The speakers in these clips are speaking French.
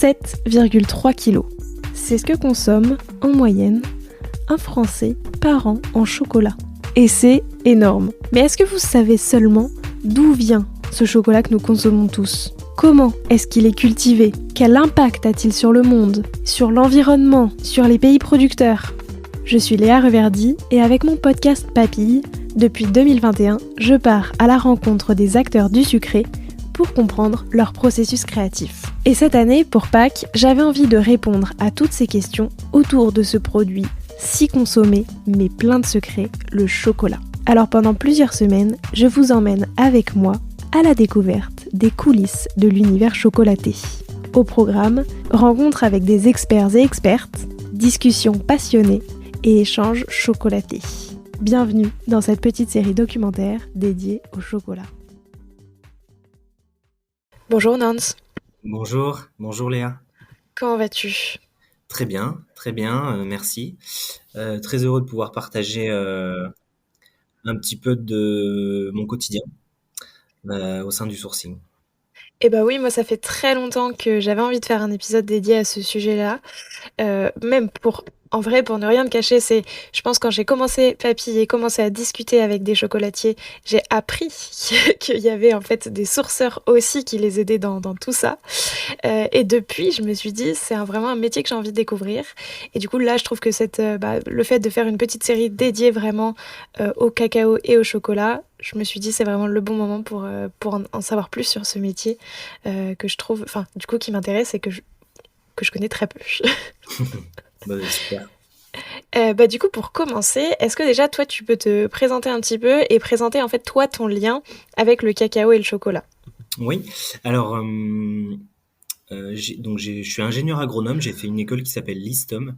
7,3 kg. C'est ce que consomme, en moyenne, un Français par an en chocolat. Et c'est énorme. Mais est-ce que vous savez seulement d'où vient ce chocolat que nous consommons tous ? Comment est-ce qu'il est cultivé ? Quel impact a-t-il sur le monde, sur l'environnement, sur les pays producteurs ? Je suis Léa Reverdy et avec mon podcast Papille, depuis 2021, je pars à la rencontre des acteurs du sucré pour comprendre leur processus créatif. Et cette année, pour Pâques, j'avais envie de répondre à toutes ces questions autour de ce produit si consommé, mais plein de secrets, le chocolat. Alors pendant plusieurs semaines, je vous emmène avec moi à la découverte des coulisses de l'univers chocolaté. Au programme, rencontres avec des experts et expertes, discussions passionnées et échanges chocolatés. Bienvenue dans cette petite série documentaire dédiée au chocolat. Bonjour Nance. Bonjour Léa. Comment vas-tu ? Très bien, merci. Très heureux de pouvoir partager un petit peu de mon quotidien au sein du sourcing. Eh bah oui, moi ça fait très longtemps que j'avais envie de faire un épisode dédié à ce sujet-là. Même en vrai, pour ne rien te cacher, je pense quand j'ai commencé Papille et commencé à discuter avec des chocolatiers, j'ai appris qu'il y avait en fait des sourceurs aussi qui les aidaient dans tout ça. Et depuis, je me suis dit, c'est vraiment un métier que j'ai envie de découvrir. Et du coup, là, je trouve que le fait de faire une petite série dédiée vraiment au cacao et au chocolat, je me suis dit, c'est vraiment le bon moment pour en savoir plus sur ce métier que je trouve, enfin, du coup, qui m'intéresse et que je connais très peu. Super. Du coup, pour commencer, est-ce que déjà, toi, tu peux te présenter un petit peu et présenter en fait, toi, ton lien avec le cacao et le chocolat ? Oui, alors je suis ingénieur agronome, j'ai fait une école qui s'appelle l'ISTOM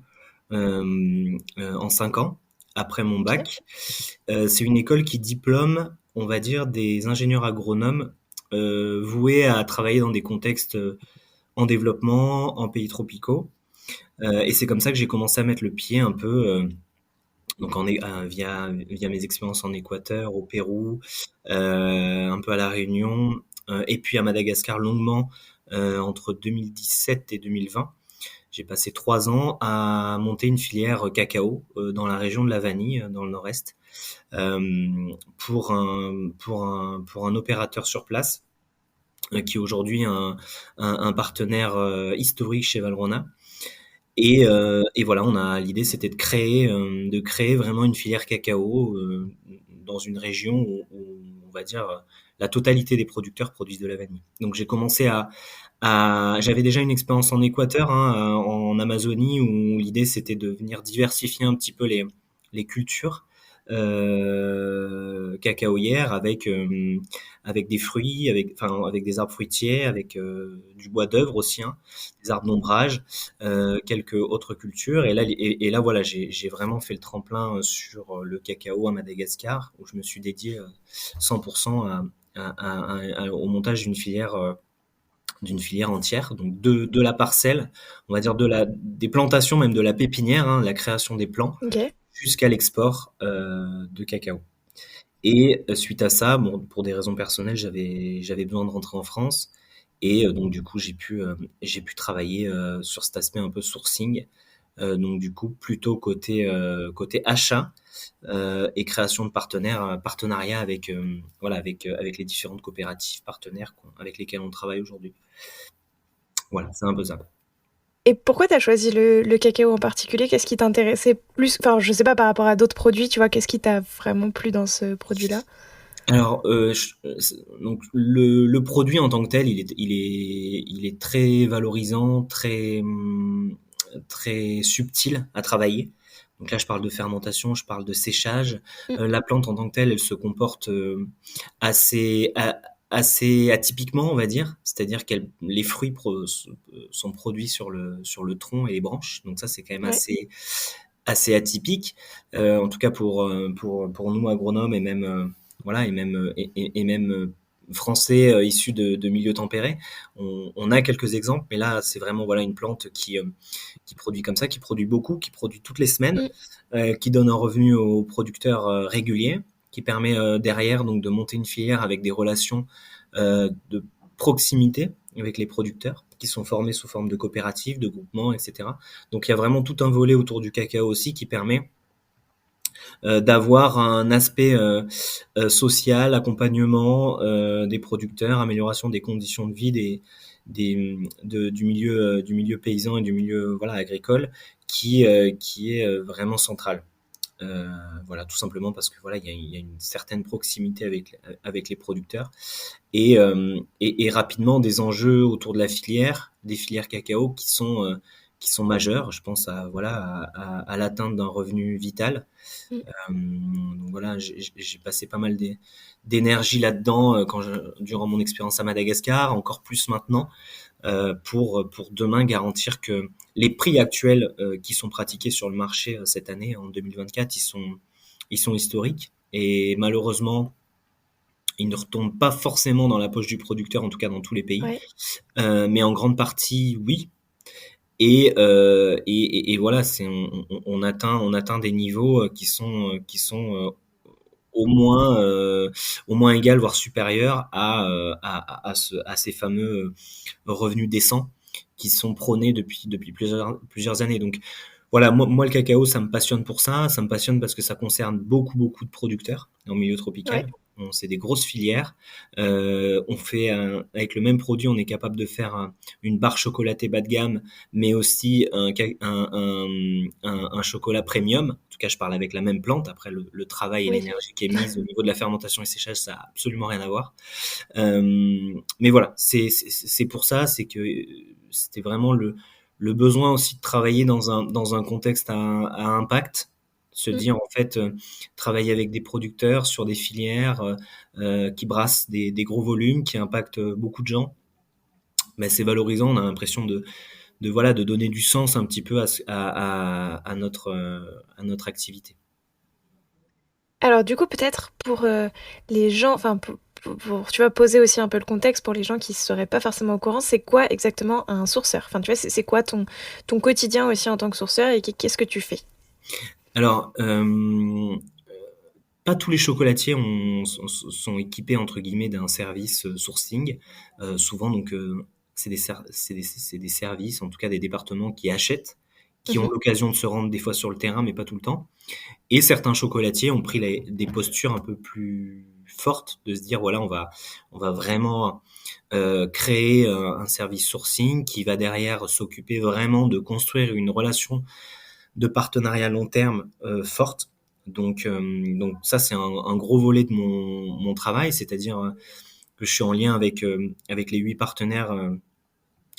en 5 ans après mon bac. C'est une école qui diplôme, on va dire, des ingénieurs agronomes voués à travailler dans des contextes en développement, en pays tropicaux. Et c'est comme ça que j'ai commencé à mettre le pied un peu, via mes expériences en Équateur, au Pérou, un peu à La Réunion, et puis à Madagascar longuement entre 2017 et 2020. J'ai passé 3 ans à monter une filière cacao dans la région de la Vanille, dans le nord-est, pour un opérateur sur place qui est aujourd'hui un partenaire historique chez Valrhona. Et voilà, l'idée c'était de créer vraiment une filière cacao dans une région où on va dire la totalité des producteurs produisent de la vanille. Donc j'ai commencé j'avais déjà une expérience en Équateur, en Amazonie, où l'idée c'était de venir diversifier un petit peu les cultures cacaoyères avec des fruits, avec des arbres fruitiers, avec du bois d'œuvre aussi, des arbres d'ombrage, quelques autres cultures. Et là voilà, j'ai vraiment fait le tremplin sur le cacao à Madagascar, où je me suis dédié 100% au montage d'une filière entière, donc de la parcelle, on va dire des plantations, même de la pépinière, la création des plants, jusqu'à l'export de cacao. Et suite à ça, bon, pour des raisons personnelles, j'avais besoin de rentrer en France, et donc du coup j'ai pu travailler sur cet aspect un peu sourcing, donc du coup plutôt côté achat et création de partenariats avec avec les différentes coopératives partenaires avec lesquelles on travaille aujourd'hui. Voilà, c'est un peu ça. Et pourquoi tu as choisi le cacao en particulier ? Qu'est-ce qui t'intéressait plus ? Enfin, je sais pas, par rapport à d'autres produits, tu vois, qu'est-ce qui t'a vraiment plu dans ce produit-là ? Alors, donc le produit en tant que tel, il est très valorisant, très subtil à travailler. Donc là, je parle de fermentation, je parle de séchage. La plante en tant que telle, elle se comporte assez atypiquement, on va dire. C'est-à-dire que les fruits sont produits sur le tronc et les branches. Donc ça, c'est quand même assez atypique. En tout cas pour nous agronomes et même français issus de milieux tempérés. On a quelques exemples, mais là c'est vraiment une plante qui produit comme ça, qui produit beaucoup, qui produit toutes les semaines, qui donne un revenu aux producteurs réguliers, qui permet derrière donc de monter une filière avec des relations de proximité avec les producteurs qui sont formés sous forme de coopératives, de groupements, etc. Donc il y a vraiment tout un volet autour du cacao aussi qui permet d'avoir un aspect social, accompagnement des producteurs, amélioration des conditions de vie du milieu paysan et du milieu voilà agricole qui est vraiment central. Voilà, tout simplement parce que voilà, il y a une certaine proximité avec les producteurs et rapidement des enjeux autour de la filière, des filières cacao qui sont majeurs. Je pense à voilà à l'atteinte d'un revenu vital. Mm. Donc voilà, j'ai passé pas mal d'énergie là-dedans durant mon expérience à Madagascar, encore plus maintenant pour demain garantir que les prix actuels qui sont pratiqués sur le marché cette année, en 2024, ils sont historiques. Et malheureusement, ils ne retombent pas forcément dans la poche du producteur, en tout cas dans tous les pays. Ouais. Mais en grande partie, oui. Et voilà, on atteint des niveaux qui sont au moins égal, voire supérieur à ces fameux revenus décents qui sont prônés depuis plusieurs années. Donc voilà, moi, le cacao, ça me passionne pour ça. Ça me passionne parce que ça concerne beaucoup de producteurs en milieu Ouais. tropical. C'est des grosses filières. On fait avec le même produit, on est capable de faire une barre chocolatée bas de gamme, mais aussi un chocolat premium. En tout cas, je parle avec la même plante. Après, le travail et Oui. l'énergie qui est mise au niveau de la fermentation et séchage, ça a absolument rien à voir. Mais voilà, c'est pour ça, c'est que c'était vraiment le besoin aussi de travailler dans un contexte à impact, se Mm. dire en fait travailler avec des producteurs sur des filières qui brassent des gros volumes, qui impactent beaucoup de gens. Mais c'est valorisant, on a l'impression de voilà de donner du sens un petit peu à notre activité. Alors du coup, peut-être pour les gens, enfin tu vois, poser aussi un peu le contexte pour les gens qui ne seraient pas forcément au courant, c'est quoi exactement un sourceur? Enfin, tu vois, c'est quoi ton quotidien aussi en tant que sourceur et qu'est-ce que tu fais? Alors, pas tous les chocolatiers sont équipés entre guillemets d'un service sourcing. Souvent, donc, c'est des services, en tout cas des départements qui achètent, qui ont Mhm. l'occasion de se rendre des fois sur le terrain, mais pas tout le temps. Et certains chocolatiers ont pris des postures un peu plus fortes, de se dire voilà, on va vraiment créer un service sourcing qui va derrière s'occuper vraiment de construire une relation de partenariat long terme forte. Donc ça, c'est un gros volet de mon travail, c'est-à-dire que je suis en lien avec les 8 partenaires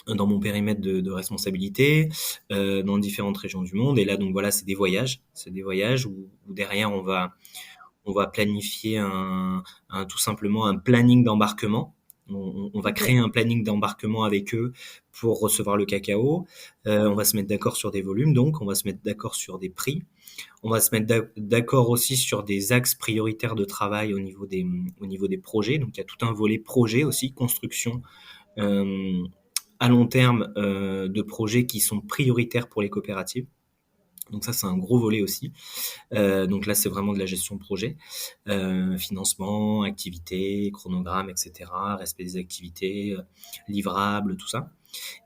dans mon périmètre de responsabilité, dans différentes régions du monde. Et là, donc voilà, c'est des voyages où derrière on va planifier tout simplement un planning d'embarquement. On va Ok. créer un planning d'embarquement avec eux pour recevoir le cacao. On va se mettre d'accord sur des volumes, donc on va se mettre d'accord sur des prix. On va se mettre d'accord aussi sur des axes prioritaires de travail au niveau des projets. Donc il y a tout un volet projet aussi, construction euh, à long terme de projets qui sont prioritaires pour les coopératives. Donc ça, c'est un gros volet aussi. Donc là, c'est vraiment de la gestion de projet, financement, activités, chronogramme, etc., respect des activités, livrables, tout ça.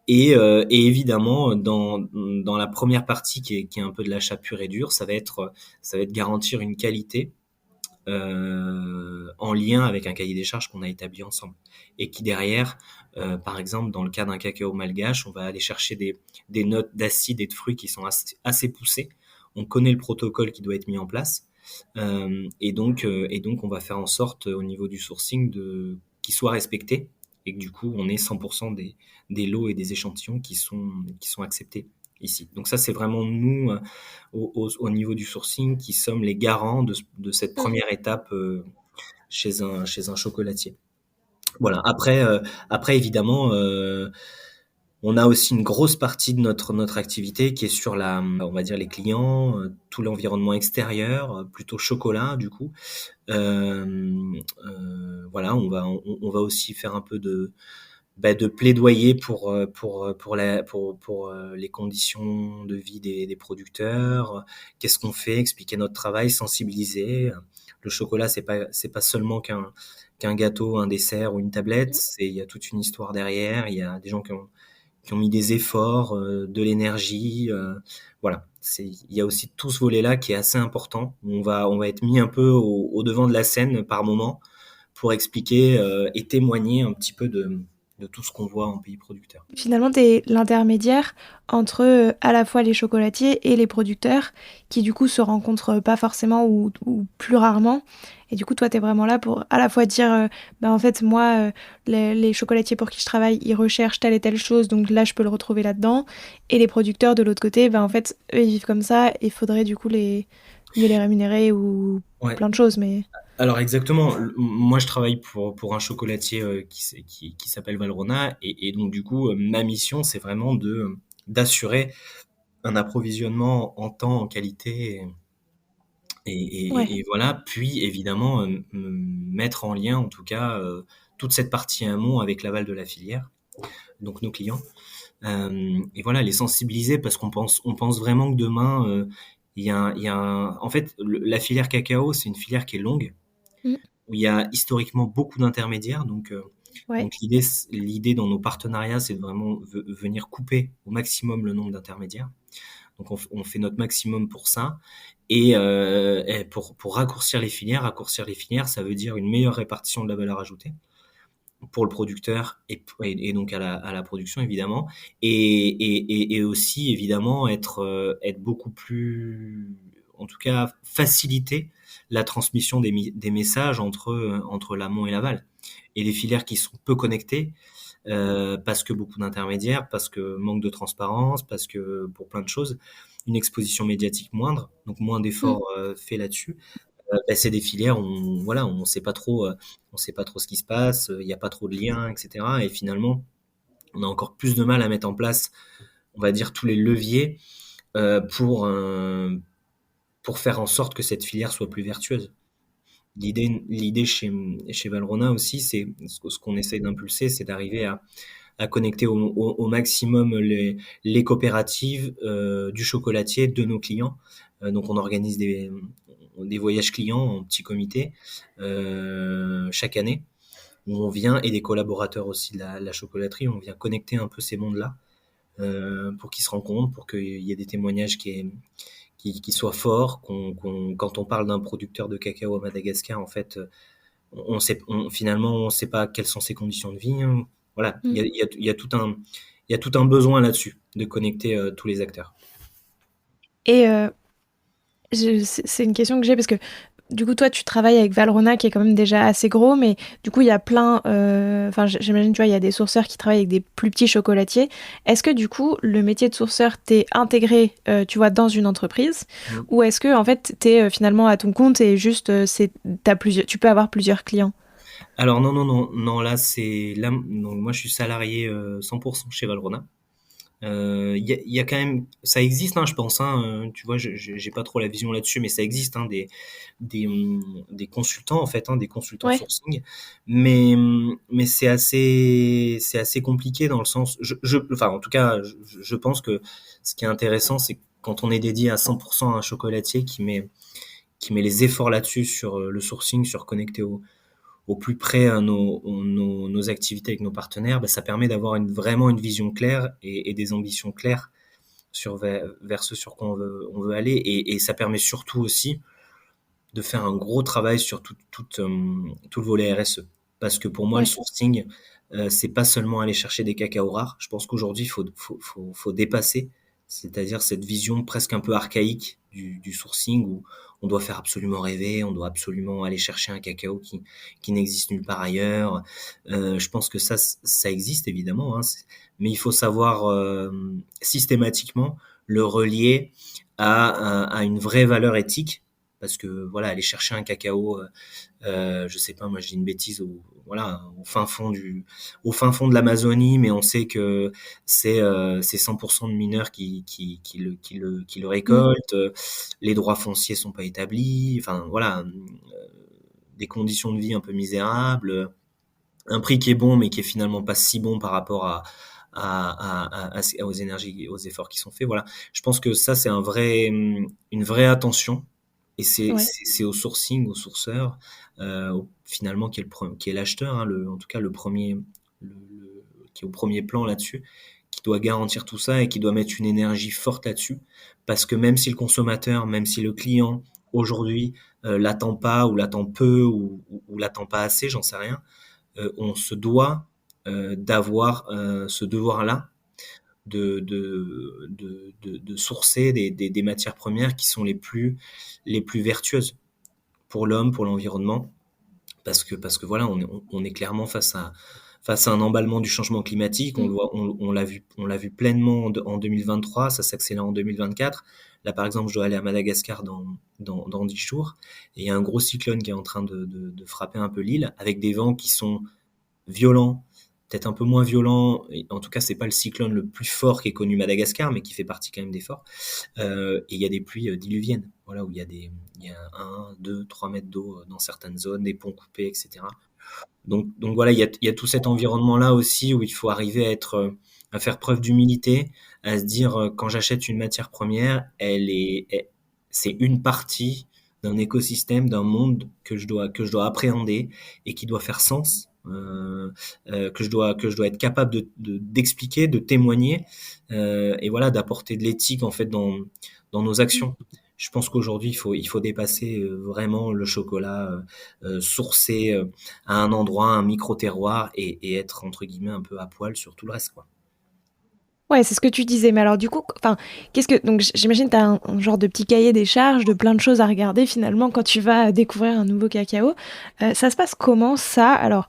Et évidemment, dans la première partie qui est un peu de l'achat pur et dur, ça va être garantir une qualité en lien avec un cahier des charges qu'on a établi ensemble. Et qui derrière, par exemple, dans le cas d'un cacao malgache, on va aller chercher des notes d'acide et de fruits qui sont assez poussées. On connaît le protocole qui doit être mis en place. Et donc, on va faire en sorte, au niveau du sourcing, qu'il soit respecté et que du coup, on ait 100% des lots et des échantillons qui sont acceptés ici. Donc ça, c'est vraiment nous, au niveau du sourcing, qui sommes les garants de cette Mhm. première étape chez un chocolatier. Voilà. Après évidemment, on a aussi une grosse partie de notre activité qui est sur on va dire les clients, tout l'environnement extérieur, plutôt chocolat du coup. Voilà, on va aussi faire un peu de plaidoyer pour les conditions de vie des producteurs. Qu'est-ce qu'on fait? Expliquer notre travail, sensibiliser. Le chocolat, c'est pas seulement qu'un gâteau, un dessert ou une tablette. Il y a toute une histoire derrière. Il y a des gens qui ont mis des efforts, de l'énergie. Voilà, il y a aussi tout ce volet-là qui est assez important. On va être mis un peu au devant de la scène par moment pour expliquer et témoigner un petit peu de tout ce qu'on voit en pays producteur. Finalement, tu es l'intermédiaire entre à la fois les chocolatiers et les producteurs qui du coup se rencontrent pas forcément ou plus rarement. Et du coup, toi, tu es vraiment là pour à la fois dire, bah, en fait, moi, les chocolatiers pour qui je travaille, ils recherchent telle et telle chose, donc là, je peux le retrouver là-dedans. Et les producteurs de l'autre côté, bah, en fait, eux, ils vivent comme ça et il faudrait du coup mieux les rémunérer ou Ouais. plein de choses. Mais Alors exactement, moi je travaille pour un chocolatier qui s'appelle Valrhona et donc du coup ma mission c'est vraiment d'assurer un approvisionnement en temps, en qualité ouais. et voilà, puis évidemment mettre en lien en tout cas toute cette partie amont avec l'aval de la filière, donc nos clients. Et voilà, les sensibiliser parce on pense vraiment que demain il y a en fait la filière cacao c'est une filière qui est longue Mm. où il y a historiquement beaucoup d'intermédiaires. Ouais. Donc l'idée dans nos partenariats, c'est de vraiment venir couper au maximum le nombre d'intermédiaires. Donc on fait notre maximum pour ça. Et pour raccourcir les filières, ça veut dire une meilleure répartition de la valeur ajoutée pour le producteur et donc à la production évidemment et aussi évidemment être beaucoup plus en tout cas faciliter la transmission des messages entre l'amont et l'aval et les filières qui sont peu connectées parce que beaucoup d'intermédiaires, parce que manque de transparence, parce que pour plein de choses, une exposition médiatique moindre, donc moins Mm. d'efforts faits là-dessus. Bah, c'est des filières où voilà, on sait pas trop ce qui se passe, il n'y a pas trop de liens, etc. Et finalement, on a encore plus de mal à mettre en place, on va dire, tous les leviers euh, pour, euh, pour faire en sorte que cette filière soit plus vertueuse. L'idée chez Valrhona aussi, c'est ce qu'on essaie d'impulser, c'est d'arriver à connecter au maximum les coopératives du chocolatier de nos clients. Donc on organise des voyages clients en petit comité chaque année où on vient et des collaborateurs aussi de la chocolaterie, on vient connecter un peu ces mondes-là pour qu'ils se rencontrent, pour qu'il y ait des témoignages qui soient forts. Quand on parle d'un producteur de cacao à Madagascar, en fait, finalement, on ne sait pas quelles sont ses conditions de vie, hein. Voilà, Mm. il y a tout un besoin là-dessus de connecter tous les acteurs. Et c'est une question que j'ai parce que du coup, toi, tu travailles avec Valrhona qui est quand même déjà assez gros, mais du coup, il y a plein. Enfin, j'imagine, tu vois, il y a des sourceurs qui travaillent avec des plus petits chocolatiers. Est-ce que du coup, le métier de sourceur t'est intégré, tu vois, dans une entreprise, Mm. ou est-ce que en fait, t'es finalement à ton compte et juste, tu peux avoir plusieurs clients? Alors non, là, donc moi je suis salarié 100% chez Valrhona. Il y a quand même, ça existe, hein, je pense, hein, tu vois, j'ai pas trop la vision là-dessus, mais ça existe, hein, des consultants, en fait, hein, des consultants Ouais. sourcing, mais c'est assez compliqué dans le sens, enfin, en tout cas, je pense que ce qui est intéressant, c'est quand on est dédié à 100% à un chocolatier qui met les efforts là-dessus sur le sourcing, sur connecter au plus près à nos activités avec nos partenaires, bah, ça permet d'avoir vraiment une vision claire et des ambitions claires vers ce sur quoi on veut aller. Et ça permet surtout aussi de faire un gros travail sur tout le volet RSE. Parce que pour moi, le Ouais. sourcing, c'est pas seulement aller chercher des cacao rares. Je pense qu'aujourd'hui, faut dépasser, c'est-à-dire cette vision presque un peu archaïque du sourcing où on doit faire absolument rêver, on doit absolument aller chercher un cacao qui n'existe nulle part ailleurs. Je pense que ça existe évidemment, hein, mais il faut savoir systématiquement le relier à une vraie valeur éthique parce que voilà, aller chercher un cacao, je sais pas, moi je dis une bêtise, voilà, au fin fond de l'Amazonie, mais on sait que c'est 100% de mineurs qui le Mm. récoltent, les droits fonciers sont pas établis, enfin voilà, des conditions de vie un peu misérables, un prix qui est bon mais qui est finalement pas si bon par rapport aux énergies, aux efforts qui sont faits. Voilà, je pense que ça c'est une vraie attention Et c'est Ouais. c'est c'est au sourcing, au sourceur, finalement qui est l'acheteur, hein, en tout cas le premier, qui est au premier plan là-dessus, qui doit garantir tout ça et qui doit mettre une énergie forte là-dessus. Parce que même si le consommateur, même si le client aujourd'hui l'attend pas ou l'attend peu ou l'attend pas assez, j'en sais rien, on se doit d'avoir ce devoir-là de sourcer des matières premières qui sont les plus vertueuses pour l'homme, pour l'environnement, parce que voilà, on est clairement face à un emballement du changement climatique. On Mm. le voit, on l'a vu pleinement en 2023, ça s'accélère en 2024. Là, par exemple, je dois aller à Madagascar dans 10 jours, et il y a un gros cyclone qui est en train de frapper un peu l'île, avec des vents qui sont violent, peut-être un peu moins violent. En tout cas, c'est pas le cyclone le plus fort qu'ait connu Madagascar, mais qui fait partie quand même des forts. Et il y a des pluies diluviennes, voilà, où il y a 1, 2, 3 mètres d'eau dans certaines zones, des ponts coupés, etc. Donc voilà, il y a tout cet environnement-là aussi où il faut arriver à faire preuve d'humilité, à se dire quand j'achète une matière première, c'est une partie d'un écosystème, d'un monde que je dois appréhender et qui doit faire sens, que je dois être capable d'expliquer, de témoigner, et voilà, d'apporter de l'éthique en fait dans nos actions. Je pense qu'aujourd'hui, il faut dépasser vraiment le chocolat sourcé à un endroit, un micro-terroir, et être entre guillemets un peu à poil sur tout le reste, quoi. Ouais, c'est ce que tu disais. Mais alors, du coup, enfin, qu'est-ce que. Donc, j'imagine que tu as un genre de petit cahier des charges, de plein de choses à regarder finalement quand tu vas découvrir un nouveau cacao. Ça se passe comment ça? Alors,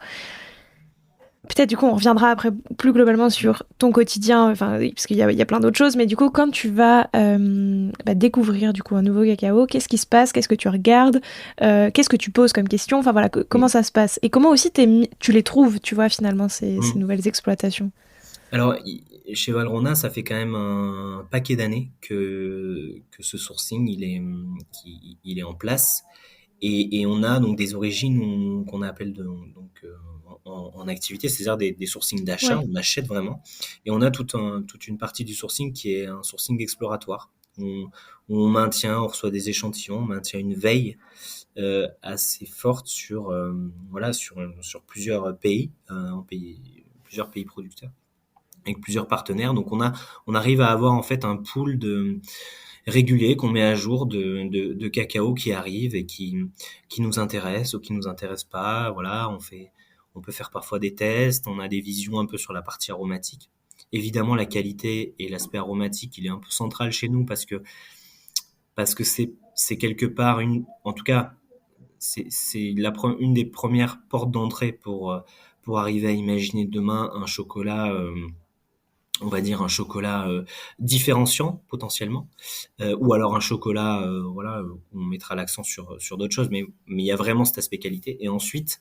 peut-être du coup, on reviendra après plus globalement sur ton quotidien, enfin, oui, parce qu'il y a plein d'autres choses. Mais du coup, quand tu vas découvrir du coup un nouveau cacao, qu'est-ce qui se passe? Qu'est-ce que tu regardes? Qu'est-ce que tu poses comme question? Enfin, voilà, comment Oui. ça se passe? Et comment aussi tu les trouves, tu vois, finalement, ces Mm. nouvelles exploitations? Alors, chez Valrhona, ça fait quand même un paquet d'années que ce sourcing il est en place. Et on a donc des origines qu'on appelle donc en activité, c'est-à-dire des sourcings d'achat, Ouais. on achète vraiment. Et on a toute une partie du sourcing qui est un sourcing exploratoire. On maintient, on reçoit des échantillons, on maintient une veille assez forte voilà, sur plusieurs pays producteurs, avec plusieurs partenaires. Donc on arrive à avoir en fait un pool régulier qu'on met à jour de cacao qui arrive et qui nous intéresse ou qui nous intéresse pas. Voilà, on peut faire parfois des tests, on a des visions un peu sur la partie aromatique. Évidemment, la qualité et l'aspect aromatique, il est un peu central chez nous parce que c'est quelque part en tout cas, c'est une des premières portes d'entrée pour arriver à imaginer demain un chocolat, on va dire un chocolat différenciant potentiellement, ou alors un chocolat, voilà, où on mettra l'accent sur d'autres choses, mais il y a vraiment cet aspect qualité. Et ensuite,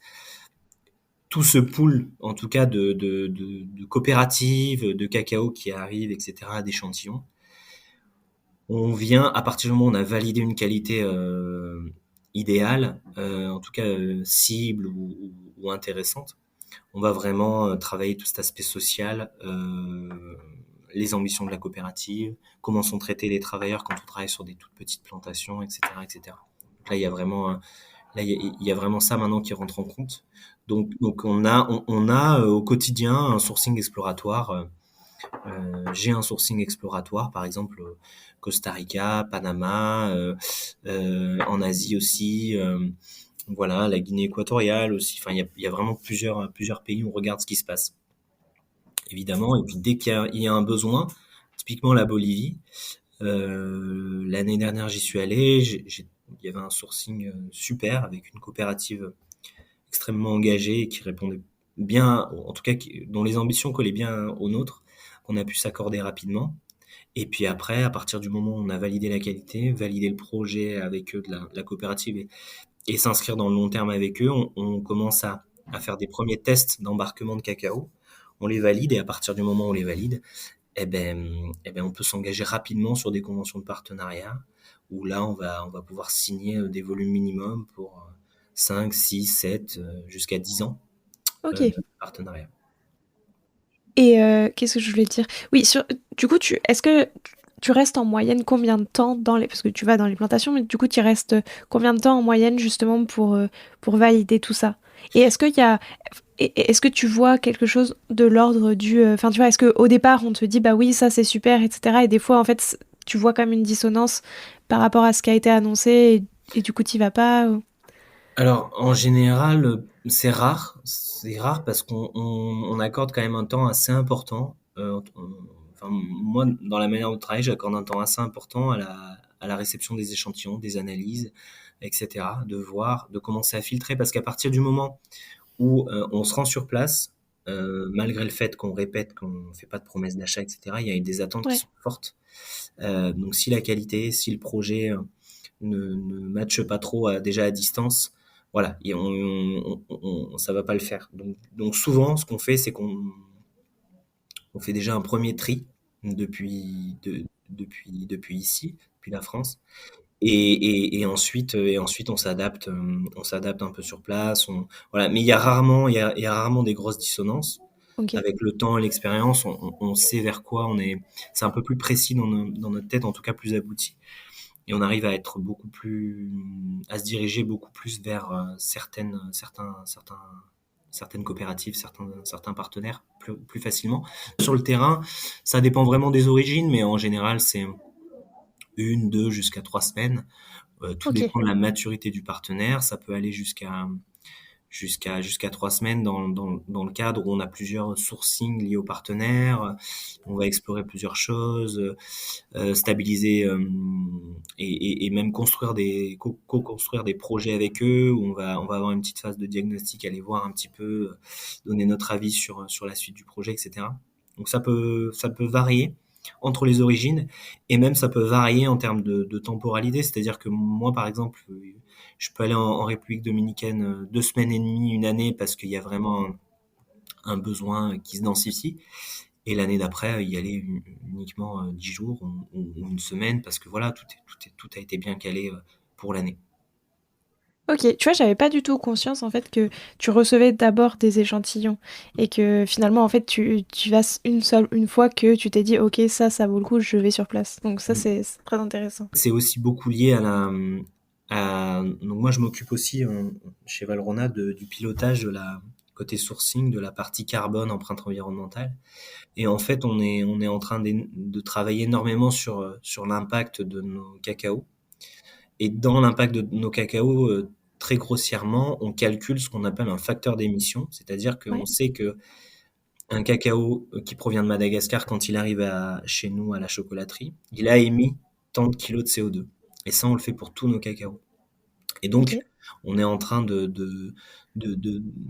tout ce pool, en tout cas de coopératives, de cacao qui arrivent, etc., d'échantillons, on vient, à partir du moment où on a validé une qualité idéale, en tout cas cible ou intéressante, on va vraiment travailler tout cet aspect social, les ambitions de la coopérative, comment sont traités les travailleurs quand on travaille sur des toutes petites plantations, etc., etc. Donc là, il y a vraiment ça maintenant qui rentre en compte. Donc on a au quotidien un sourcing exploratoire. J'ai un sourcing exploratoire, par exemple Costa Rica, Panama, en Asie aussi. Voilà, la Guinée équatoriale aussi. Enfin, il y a vraiment plusieurs pays où on regarde ce qui se passe, évidemment. Et puis dès qu'il y a un besoin, typiquement la Bolivie, l'année dernière j'y suis allé, il y avait un sourcing super avec une coopérative extrêmement engagée et qui répondait bien, en tout cas dont les ambitions collaient bien aux nôtres, qu'on a pu s'accorder rapidement. Et puis après, à partir du moment où on a validé la qualité, validé le projet avec eux de la coopérative et s'inscrire dans le long terme avec eux, on commence à faire des premiers tests d'embarquement de cacao. On les valide et à partir du moment où on les valide, on peut s'engager rapidement sur des conventions de partenariat où là, on va pouvoir signer des volumes minimums pour 5, 6, 7, jusqu'à 10 ans Ok. de partenariat. Et qu'est-ce que je voulais dire? Oui, du coup, est-ce que tu restes en moyenne combien de temps dans les... Parce que tu vas dans les plantations, mais du coup, tu restes combien de temps en moyenne justement pour valider tout ça? Et est-ce qu'il y a... Est-ce que tu vois quelque chose de l'ordre du... Enfin, tu vois, est-ce qu'au départ, on te dit, bah oui, ça c'est super, etc. Et des fois, en fait, tu vois comme une dissonance par rapport à ce qui a été annoncé et du coup, tu vas pas Alors, en général, c'est rare. C'est rare parce qu'on accorde quand même un temps assez important. Enfin, moi, dans la manière de travailler, j'accorde un temps assez important à la réception des échantillons, des analyses, etc. De voir, de commencer à filtrer, parce qu'à partir du moment où on se rend sur place, malgré le fait qu'on répète qu'on ne fait pas de promesses d'achat, etc., il y a des attentes qui Ouais. sont fortes. Donc, si la qualité, si le projet ne matche pas trop déjà à distance, voilà, et ça va pas le faire. Donc souvent, ce qu'on fait, c'est qu'on on fait déjà un premier tri depuis ici, depuis la France. Et ensuite on s'adapte un peu sur place. Voilà. Mais il y a rarement des grosses dissonances. Ok. Avec le temps et l'expérience, on sait vers quoi on est. C'est un peu plus précis dans notre tête, en tout cas plus abouti. Et on arrive à être beaucoup plus, à se diriger beaucoup plus vers certaines coopératives, certains partenaires plus facilement. Sur le terrain, ça dépend vraiment des origines, mais en général, c'est une, deux, jusqu'à 3 semaines. Tout Ok. dépend de la maturité du partenaire. Ça peut aller jusqu'à 3 semaines dans le cadre où on a plusieurs sourcings liés aux partenaires. On va explorer plusieurs choses, stabiliser et même co-construire des projets avec eux où on va avoir une petite phase de diagnostic, aller voir un petit peu, donner notre avis sur la suite du projet, etc. Donc ça peut varier entre les origines et même ça peut varier en termes de temporalité. C'est-à-dire que moi, par exemple, je peux aller en République dominicaine 2 semaines et demie, une année, parce qu'il y a vraiment un besoin qui se densifie. Et l'année d'après, y aller uniquement 10 jours ou une semaine, parce que voilà, tout a été bien calé pour l'année. Ok, tu vois, j'avais pas du tout conscience en fait que tu recevais d'abord des échantillons et que finalement en fait tu vas une fois que tu t'es dit ok ça vaut le coup, je vais sur place. Donc ça c'est très intéressant. C'est aussi beaucoup lié donc moi, je m'occupe aussi chez Valrhona du pilotage de la côté sourcing, de la partie carbone, empreinte environnementale. Et en fait, on est en train de travailler énormément sur l'impact de nos cacao. Et dans l'impact de nos cacao, très grossièrement, on calcule ce qu'on appelle un facteur d'émission, c'est-à-dire qu'on Ouais. sait que un cacao qui provient de Madagascar, quand il arrive chez nous à la chocolaterie, il a émis tant de kilos de CO2. Et ça, on le fait pour tous nos cacaos. Et Ok. donc, on est en train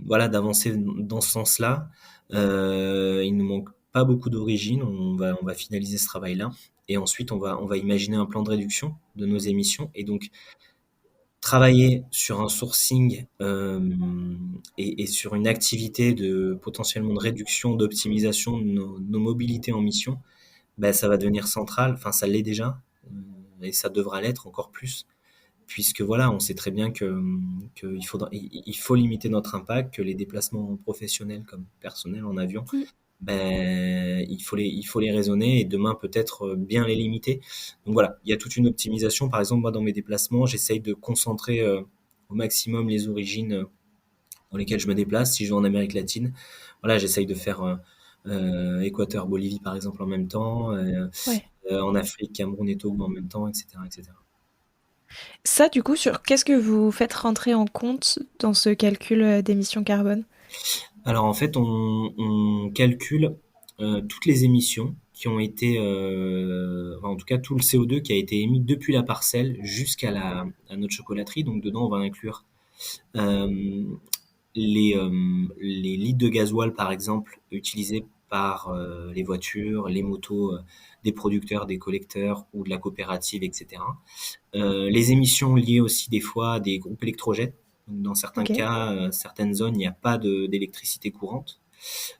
voilà, d'avancer dans ce sens-là. Il ne manque pas beaucoup d'origines. On va finaliser ce travail-là. Et ensuite, on va imaginer un plan de réduction de nos émissions. Et donc, travailler sur un sourcing et sur une activité potentiellement de réduction, d'optimisation de nos mobilités en mission, ben, ça va devenir central. Enfin, ça l'est déjà. Et ça devra l'être encore plus, puisque voilà, on sait très bien que il faut limiter notre impact, que les déplacements professionnels comme personnels en avion, Mm. ben, il faut les raisonner et demain peut-être bien les limiter. Donc voilà, il y a toute une optimisation. Par exemple, moi dans mes déplacements, j'essaye de concentrer au maximum les origines dans lesquelles je me déplace. Si je vais en Amérique latine, voilà, j'essaye de faire Équateur, Bolivie par exemple en même temps, Ouais. en Afrique, Cameroun et Togo en même temps, etc., etc. Ça du coup sur qu'est-ce que vous faites rentrer en compte dans ce calcul d'émissions carbone? Alors en fait, on calcule toutes les émissions qui ont été, enfin, en tout cas tout le CO2 qui a été émis depuis la parcelle à notre chocolaterie. Donc dedans, on va inclure euh, les litres de gasoil, par exemple, utilisés par les voitures, les motos des producteurs, des collecteurs ou de la coopérative, etc. Les émissions liées aussi des fois à des groupes électrogènes. Dans certains Ok. cas, certaines zones, il n'y a pas d'électricité courante.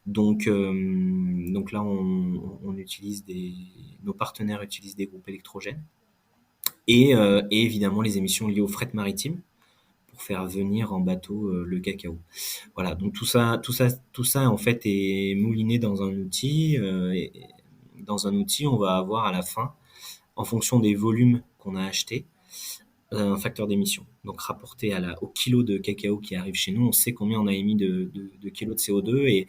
Donc là, nos partenaires utilisent des groupes électrogènes. Et évidemment, les émissions liées au fret maritime pour faire venir en bateau le cacao. Voilà, donc tout ça en fait est mouliné dans un outil. Et dans un outil, on va avoir à la fin en fonction des volumes qu'on a achetés, un facteur d'émission. Donc rapporté au kilo de cacao qui arrive chez nous, on sait combien on a émis de kilos de CO2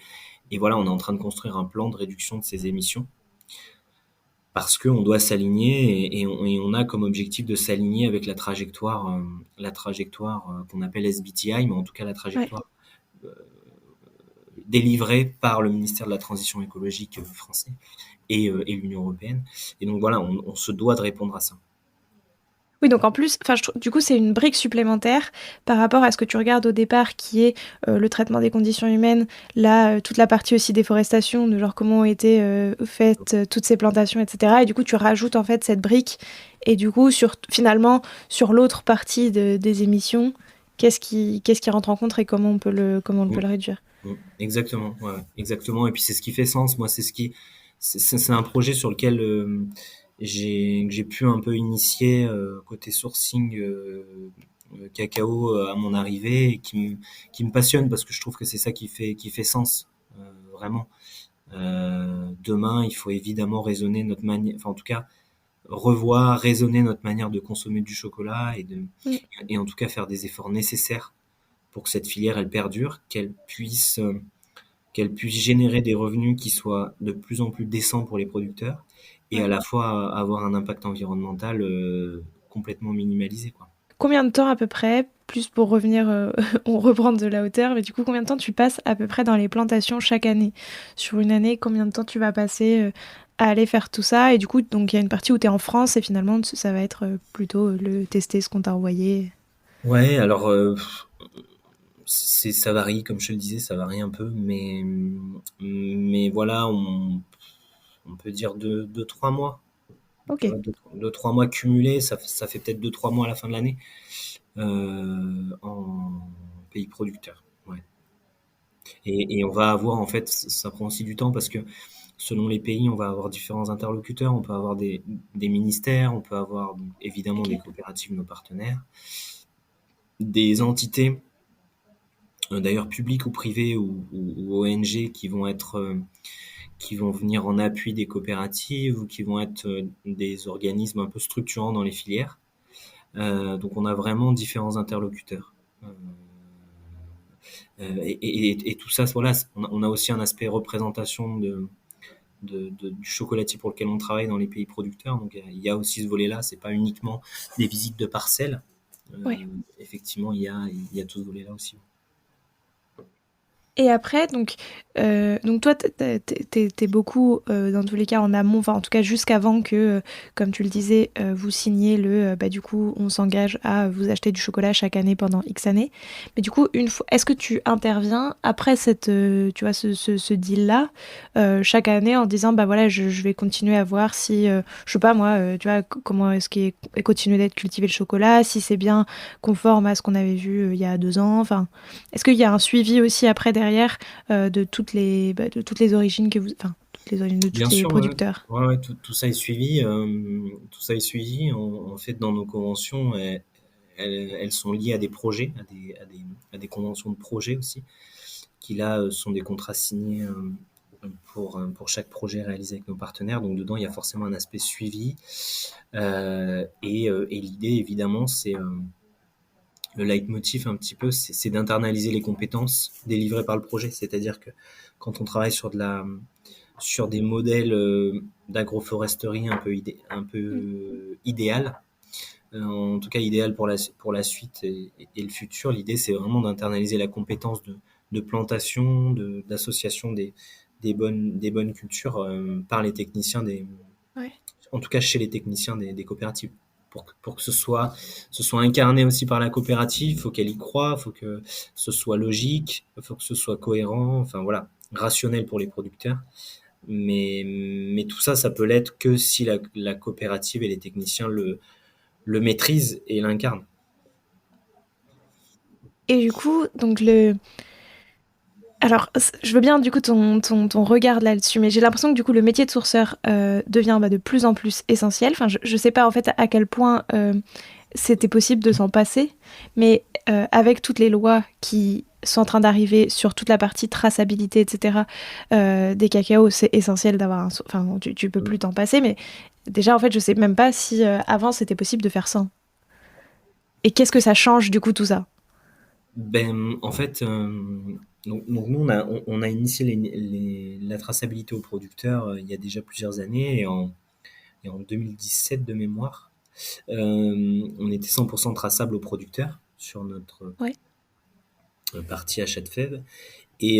et voilà, on est en train de construire un plan de réduction de ces émissions parce qu'on doit s'aligner et on a comme objectif de s'aligner avec la trajectoire qu'on appelle SBTI, mais en tout cas la Ouais. trajectoire délivrée par le ministère de la Transition écologique français et l'Union européenne. Et donc voilà, on se doit de répondre à ça. Oui, donc en plus, du coup, c'est une brique supplémentaire par rapport à ce que tu regardes au départ, qui est le traitement des conditions humaines, là, toute la partie aussi déforestation, de genre comment ont été faites toutes ces plantations, etc. Et du coup, tu rajoutes en fait cette brique, et du coup, finalement, sur l'autre partie des émissions, qu'est-ce qui rentre en compte et comment on peut le réduire? Exactement, ouais, exactement. Et puis c'est ce qui fait sens. Moi, c'est un projet sur lequel j'ai pu un peu initier côté sourcing cacao à mon arrivée et qui me passionne parce que je trouve que c'est ça qui fait sens vraiment. Demain, il faut évidemment raisonner notre manière, enfin en tout cas revoir, raisonner notre manière de consommer du chocolat Mm. et en tout cas faire des efforts nécessaires pour que cette filière elle perdure, qu'elle puisse générer des revenus qui soient de plus en plus décents pour les producteurs et à Ouais. la fois avoir un impact environnemental complètement minimalisé, quoi. Combien de temps à peu près, plus pour revenir, on reprend de la hauteur, mais du coup, combien de temps tu passes à peu près dans les plantations chaque année? Sur une année, combien de temps tu vas passer à aller faire tout ça? Et du coup, donc il y a une partie où tu es en France et finalement, ça va être plutôt le tester ce qu'on t'a envoyé. Ouais, alors ça varie, comme je te le disais, ça varie un peu, mais voilà, on peut dire 2, 3 mois. Ok. Tu vois, 2, 3 mois cumulés, ça fait peut-être 2, 3 mois à la fin de l'année en pays producteur. Ouais. Et on va avoir, en fait, ça prend aussi du temps parce que selon les pays, on va avoir différents interlocuteurs. On peut avoir des ministères, on peut avoir évidemment des Ok. coopératives, nos partenaires, des entités, d'ailleurs publiques ou privées ou ONG qui vont venir en appui des coopératives ou qui vont être des organismes un peu structurants dans les filières. Donc on a vraiment différents interlocuteurs. Et tout ça, voilà, on a aussi un aspect représentation du chocolatier pour lequel on travaille dans les pays producteurs. Donc il y a aussi ce volet-là, c'est pas uniquement des visites de parcelles. Ouais. Effectivement, il y a tout ce volet-là aussi. Et après, donc toi, t'es beaucoup, dans tous les cas, en amont, enfin en tout cas jusqu'avant que, comme tu le disais, vous signiez bah du coup, on s'engage à vous acheter du chocolat chaque année pendant X années. Mais du coup, une fois, est-ce que tu interviens après tu vois, ce deal-là, chaque année en disant, bah voilà, je vais continuer à voir si, je sais pas moi, tu vois, comment est-ce qu'il est continué d'être cultivé le chocolat, si c'est bien conforme à ce qu'on avait vu il y a 2 ans, enfin. Est-ce qu'il y a un suivi aussi après derrière de toutes les origines enfin, toutes les origines de tous Bien les sûr, ouais, producteurs? ouais, ouais, tout ça est suivi. Tout ça est suivi. En fait, dans nos conventions, elles sont liées à des projets, à des conventions de projets aussi, qui là sont des contrats signés pour chaque projet réalisé avec nos partenaires. Donc dedans, il y a forcément un aspect suivi. Et l'idée, évidemment, c'est le leitmotiv un petit peu, c'est d'internaliser les compétences délivrées par le projet. C'est-à-dire que quand on travaille sur des modèles d'agroforesterie un Mm. peu idéal, en tout cas idéal pour la suite et le futur. L'idée, c'est vraiment d'internaliser la compétence de plantation, d'association des bonnes cultures par les techniciens Ouais. en tout cas chez les techniciens des coopératives. Pour que ce soit incarné aussi par la coopérative, il faut qu'elle y croie, il faut que ce soit logique, il faut que ce soit cohérent, enfin voilà, rationnel pour les producteurs. Mais tout ça, ça peut l'être que si la coopérative et les techniciens le maîtrisent et l'incarnent. Et du coup, alors, je veux bien du coup ton regard là-dessus, mais j'ai l'impression que du coup le métier de sourceur devient de plus en plus essentiel. Enfin, je sais pas en fait à quel point c'était possible de s'en passer, mais avec toutes les lois qui sont en train d'arriver sur toute la partie traçabilité, etc., des cacao, c'est essentiel d'avoir un... Enfin, tu peux plus t'en passer, mais déjà, en fait, je sais même pas si avant, c'était possible de faire ça. Et qu'est-ce que ça change, du coup, tout ça? Ben, en fait, donc nous, on a initié la traçabilité aux producteurs il y a déjà plusieurs années, et en 2017 de mémoire, on était 100% traçable aux producteurs sur notre Ouais. partie achat de fèves. Et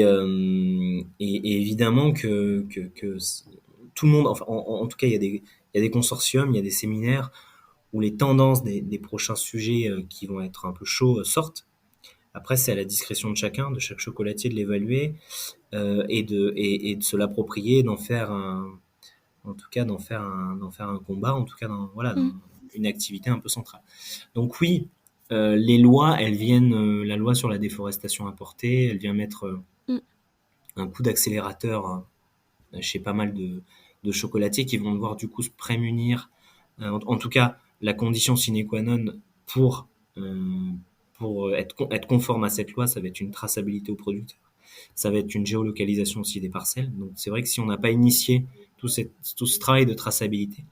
évidemment tout le monde, enfin, en tout cas, il y a des consortiums, il y a des séminaires où les tendances des prochains sujets qui vont être un peu chauds sortent. Après, c'est à la discrétion de chacun, de chaque chocolatier de l'évaluer et de se l'approprier, d'en faire en tout cas d'en faire un combat, en tout cas voilà, Mm. une activité un peu centrale. Donc oui, les lois, elles viennent, la loi sur la déforestation importée, elle vient mettre Mm. un coup d'accélérateur chez pas mal de chocolatiers qui vont devoir du coup se prémunir. En tout cas, la condition sine qua non pour, euh, pour être conforme à cette loi, ça va être une traçabilité au producteur. Ça va être une géolocalisation aussi des parcelles. Donc c'est vrai que si on n'a pas initié tout ce travail de traçabilité,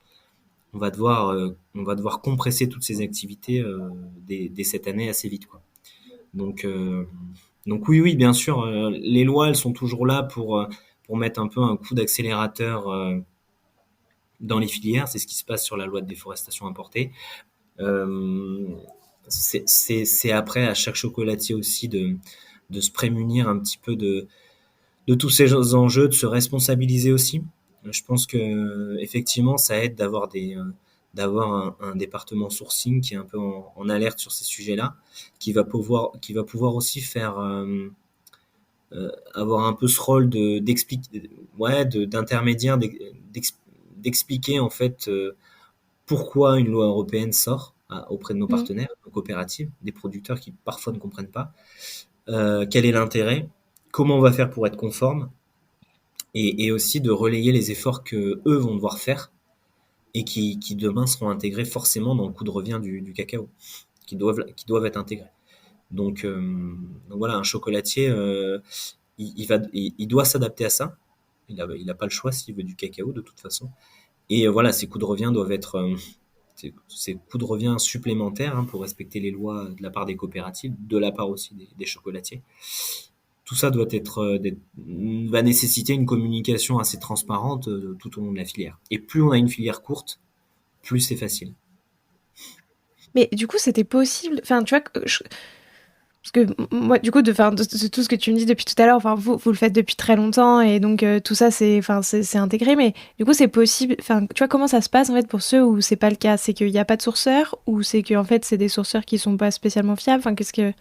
on va devoir compresser toutes ces activités dès cette année assez vite, quoi. Donc, euh, donc oui, oui, bien sûr, les lois, elles sont toujours là pour mettre un peu un coup d'accélérateur dans les filières. C'est ce qui se passe sur la loi de déforestation importée. Euh, c'est après à chaque chocolatier aussi de se prémunir un petit peu de tous ces enjeux, de se responsabiliser aussi. Je pense que effectivement, ça aide d'avoir un département sourcing qui est un peu en alerte sur ces sujets-là, qui va pouvoir aussi faire avoir un peu ce rôle d'expliquer, ouais, d'intermédiaire, d'expliquer en fait pourquoi une loi européenne sort auprès de nos Mm. partenaires, nos coopératives, des producteurs qui parfois ne comprennent pas, quel est l'intérêt, comment on va faire pour être conforme, et aussi de relayer les efforts que eux vont devoir faire et qui demain seront intégrés forcément dans le coût de revient du cacao, qui doivent être intégrés. Donc voilà, un chocolatier, il doit s'adapter à ça. Il a pas le choix s'il veut du cacao de toute façon. Et voilà, ces coûts de revient doivent être ces coûts de revient supplémentaires pour respecter les lois de la part des coopératives, de la part aussi des chocolatiers. Tout ça doit être va nécessiter une communication assez transparente tout au long de la filière. Et plus on a une filière courte, plus c'est facile. Mais du coup, c'était possible. Enfin, tu vois, parce que moi, du coup, de tout ce que tu me dis depuis tout à l'heure, enfin, vous le faites depuis très longtemps et donc tout ça, c'est intégré. Mais du coup, c'est possible. Enfin, tu vois, comment ça se passe en fait pour ceux où c'est pas le cas? C'est qu'il n'y a pas de sourceur ou c'est que en fait, c'est des sourceurs qui sont pas spécialement fiables? Enfin, qu'est-ce que.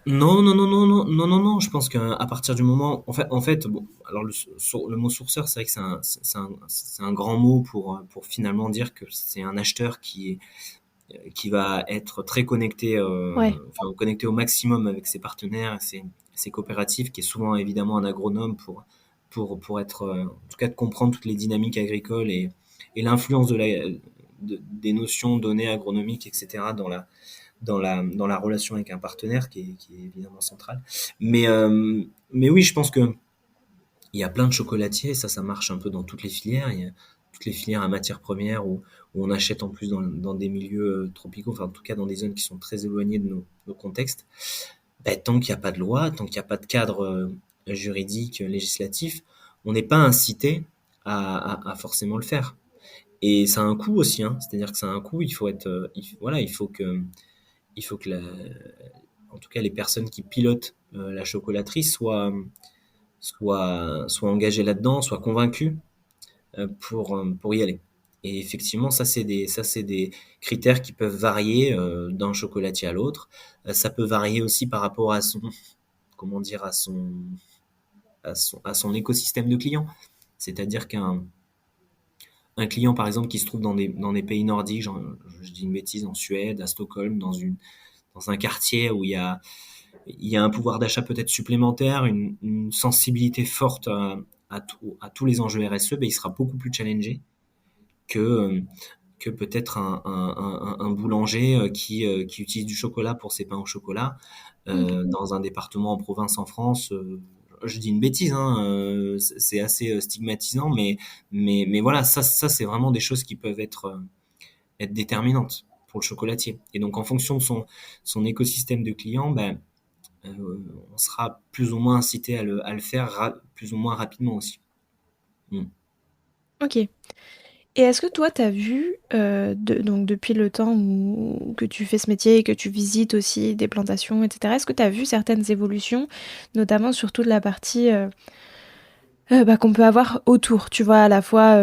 Non, non, non, non, non, non, non, non. Je pense qu'à partir du moment, en fait, bon, alors le mot sourceur, c'est vrai que c'est un grand mot pour finalement dire que c'est un acheteur qui va être très connecté, Ouais. enfin, connecté au maximum avec ses partenaires, ses coopératives, qui est souvent évidemment un agronome pour être, en tout cas, de comprendre toutes les dynamiques agricoles et l'influence des notions données agronomiques, etc., dans la relation avec un partenaire qui est évidemment centrale. Mais oui, je pense que il y a plein de chocolatiers, ça marche un peu dans toutes les filières. Il y a toutes les filières à matières premières où on achète en plus dans des milieux tropicaux, enfin en tout cas dans des zones qui sont très éloignées de nos contextes. Ben, tant qu'il n'y a pas de loi, tant qu'il n'y a pas de cadre juridique, législatif, on n'est pas incité à forcément le faire. Et ça a un coût aussi, hein. C'est-à-dire que ça a un coût. Il faut être, voilà, il faut que en tout cas les personnes qui pilotent la chocolaterie soient engagées là-dedans, soient convaincues pour y aller. Et effectivement, ça c'est des critères qui peuvent varier d'un chocolatier à l'autre. Ça peut varier aussi par rapport à son, comment dire, à son écosystème de clients. C'est-à-dire un client, par exemple, qui se trouve dans des pays nordiques, genre, je dis une bêtise, en Suède, à Stockholm, dans un quartier où il y a un pouvoir d'achat peut-être supplémentaire, une sensibilité forte à tous les enjeux RSE, ben, il sera beaucoup plus challengé que que peut-être un boulanger qui utilise du chocolat pour ses pains au chocolat Mm. dans un département en province en France. Je dis une bêtise, hein, c'est assez stigmatisant, mais voilà, ça c'est vraiment des choses qui peuvent être déterminantes pour le chocolatier. Et donc en fonction de son écosystème de clients, ben, on sera plus ou moins incité à le faire plus ou moins rapidement aussi. Mm. Ok. Et est-ce que toi, tu as vu, donc depuis le temps que tu fais ce métier et que tu visites aussi des plantations, etc., est-ce que tu as vu certaines évolutions, notamment sur toute la partie qu'on peut avoir autour, tu vois, à la fois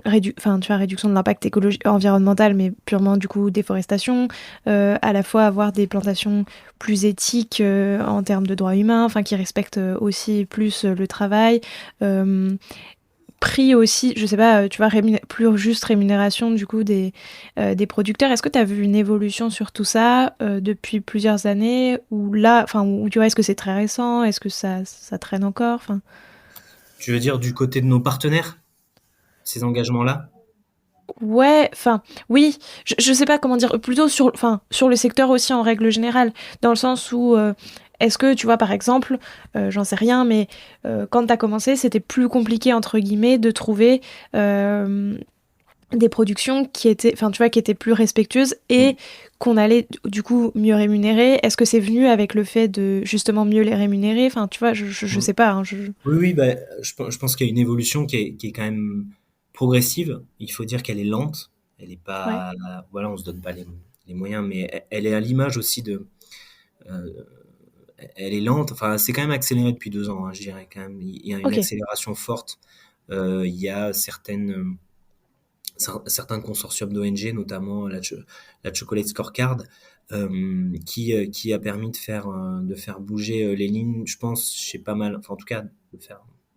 enfin, tu vois, réduction de l'impact écologique, environnemental, mais purement du coup déforestation, à la fois avoir des plantations plus éthiques en termes de droits humains, enfin qui respectent aussi plus le travail, euh, prix aussi, je sais pas, tu vois, plus juste rémunération du coup des producteurs. Est-ce que tu as vu une évolution sur tout ça depuis plusieurs années ou là, enfin, ou tu vois, est-ce que c'est très récent, est-ce que ça traîne encore, enfin. Tu veux dire du côté de nos partenaires, ces engagements-là? Ouais, enfin, oui, je sais pas comment dire, plutôt sur, enfin, sur le secteur aussi en règle générale, dans le sens où, est-ce que, tu vois, par exemple, j'en sais rien, mais quand t'as commencé, c'était plus compliqué, entre guillemets, de trouver des productions qui étaient, enfin, tu vois, qui étaient plus respectueuses et qu'on allait, du coup, mieux rémunérer. Est-ce que c'est venu avec le fait de, justement, mieux les rémunérer? Enfin, tu vois, je Mm. sais pas, hein, Oui, oui, bah, je pense qu'il y a une évolution qui est quand même progressive. Il faut dire qu'elle est lente. Elle est Ouais, pas, voilà, on se donne pas les moyens, mais elle est à l'image aussi euh, elle est lente. Enfin, c'est quand même accéléré depuis 2 ans, hein, je dirais quand même. Il y a une ok, accélération forte. Il y a certains consortiums d'ONG, notamment la Chocolate Scorecard, qui a permis de faire bouger les lignes, je pense, chez pas mal, enfin en tout cas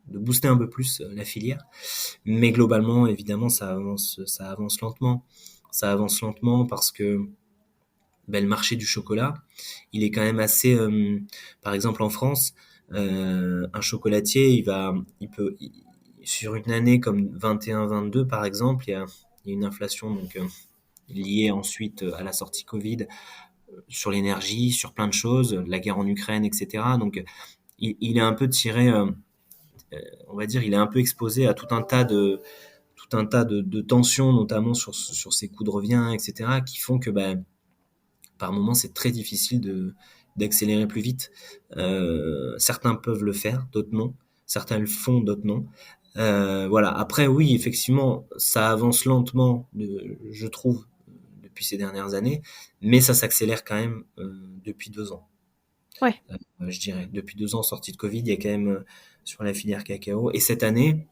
de booster un peu plus la filière. Mais globalement, évidemment, ça avance lentement. Ça avance lentement parce que ben, le marché du chocolat, il est quand même assez, par exemple en France, un chocolatier, sur une année comme 21-22 par exemple, il y a une inflation donc liée ensuite à la sortie Covid sur l'énergie, sur plein de choses, la guerre en Ukraine, etc. Donc il est un peu tiré, on va dire, il est un peu exposé à tout un tas de tensions, notamment sur ses coûts de revient, etc., qui font que ben, par moments, c'est très difficile d'accélérer plus vite. Certains peuvent le faire, d'autres non. Certains le font, d'autres non. Voilà. Après, oui, effectivement, ça avance lentement, je trouve, depuis ces dernières années, mais ça s'accélère quand même depuis 2 ans. ouais, Je dirais. Depuis 2 ans, sortie de Covid, il y a quand même sur la filière cacao. Et cette année,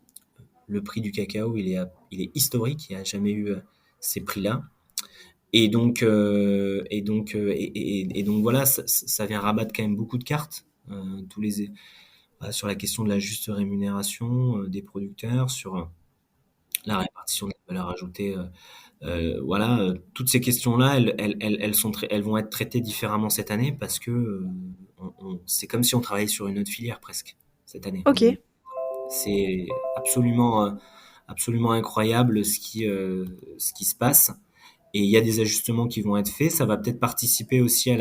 le prix du cacao, il est historique. Il n'y a jamais eu ces prix-là. Et donc voilà, ça vient rabattre quand même beaucoup de cartes, sur la question de la juste rémunération des producteurs, sur la répartition de la valeur ajoutée. Voilà, toutes ces questions-là, elles vont être traitées différemment cette année parce que c'est comme si on travaillait sur une autre filière presque cette année. ok. C'est absolument incroyable ce qui se passe. Et il y a des ajustements qui vont être faits. Ça va peut-être participer aussi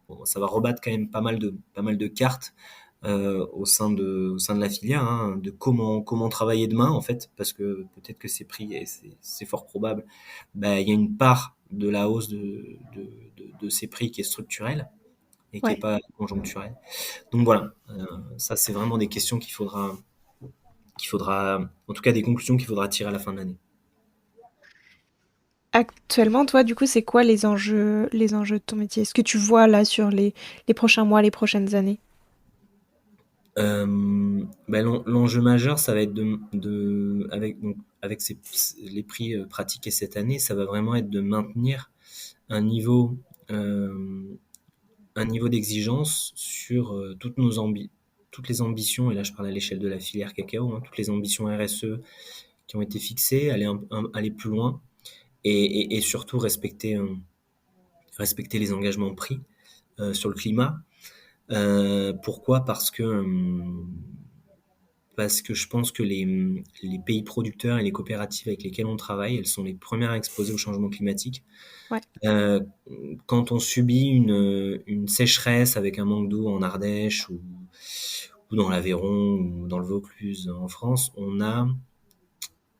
bon, ça va rebattre quand même pas mal de cartes au sein de la filière, hein, de comment travailler demain en fait, parce que peut-être que c'est pris et c'est fort probable. Ben, il y a une part de la hausse de ces prix qui est structurelle et qui est Ouais. pas conjoncturelle. Donc voilà, ça c'est vraiment des questions en tout cas des conclusions qu'il faudra tirer à la fin de l'année. Actuellement, toi, du coup, c'est quoi les enjeux de ton métier? Ce que tu vois là sur les prochains mois, les prochaines années? Ben, l'enjeu majeur, ça va être avec les prix pratiqués cette année, ça va vraiment être de maintenir un niveau, euh, un niveau d'exigence sur toutes les ambitions, et là je parle à l'échelle de la filière cacao, hein, toutes les ambitions RSE qui ont été fixées, aller plus loin et surtout respecter les engagements pris sur le climat. Pourquoi? parce que je pense que les pays producteurs et les coopératives avec lesquelles on travaille, elles sont les premières à exposer au changement climatique. Ouais. Euh, Quand on subit une sécheresse avec un manque d'eau en Ardèche ou dans l'Aveyron ou dans le Vaucluse en France, on a,